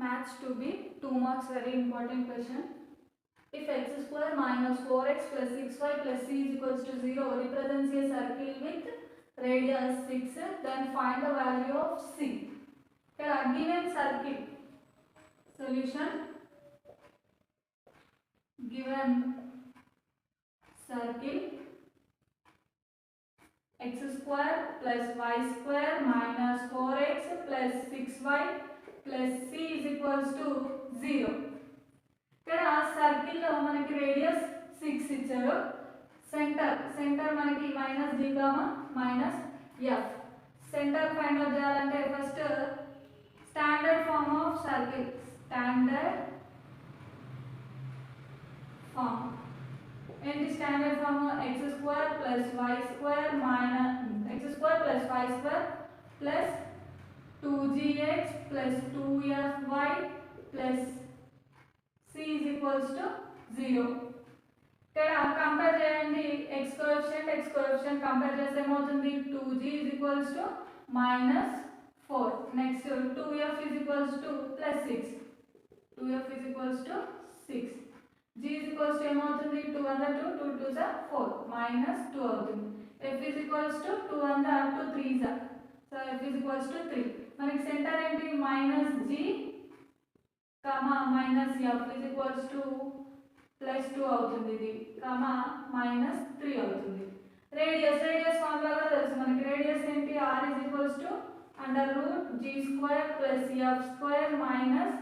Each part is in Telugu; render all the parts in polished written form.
Maths 2B, 2 marks, very important question. If x square minus 4x plus 6y plus c is equals to 0 represents a circle with radius 6, then find the value of c. Here given circle, solution, given circle x square plus y square minus 4x plus 6y plus c is equals to 0. ఇక్కడ సర్కిల్ లో మనకి రేడియస్ 6 ఇచ్చారు. సెంటర్ మనకి minus g minus f. Center find out చేయాలంటే first standard form of circle, standard form ఏంటి? Standard form x square plus y square minus x square plus y square plus 2gx plus 2fy plus c is equals to 0. ఇక్కడ కంపేర్ చేయండి, x కోఎఫిషియంట్ కంపేర్ చేస్తే ఏమవుతుంది? 2g is equals to minus 4. Next 2f is equals to plus 6. 2f is equals to 6. g is equals to ఏమవుతుంది? 2 under 2, 2 2 is 4, minus 2 అవుతుంది. f is equals to 2 under 2 3 is, so f is equals to 3. మనకి సెంటర్ ఏంటి? minus g minus f is equals to plus 2 అవుతుంది, ఇది మైనస్ 3 అవుతుంది. రేడియస్ ఫార్ములా తెలుసు మనకి. రేడియస్ ఏంటి? r is equals to under root g square plus f square minus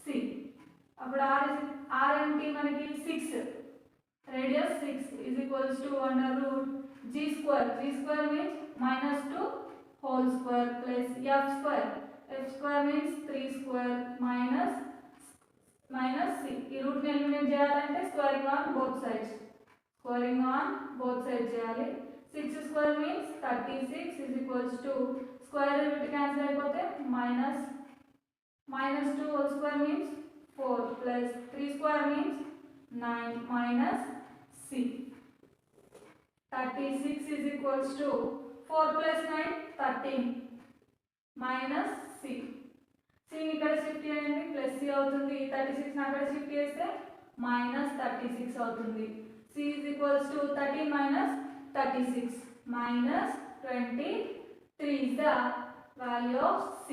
c. అప్పుడు r ఏంటి మనకి? 6. Radius 6 is equals to under root g square means minus 2 whole square plus f square means 3 square minus c. ఈ రూట్ ని ఎలిమినేట్ చేయాలంటే స్క్వేరింగ్ ఆన్ బోత్ సైడ్స్ చేయాలి. 6 square means 36 is equals to square root cancel అయిపోతే minus 2 whole square means 4 plus 3 square means 9 minus c. 36 is equals to 4 plus 9 13 minus c. c ఇక్కడ షిఫ్ట్ చేయండి, ప్లస్ c అవుతుంది. 36 అక్కడ షిఫ్ట్ చేస్తే మైనస్ 36 అవుతుంది. c is equals to 13 minus 36 minus 23 is the value of c.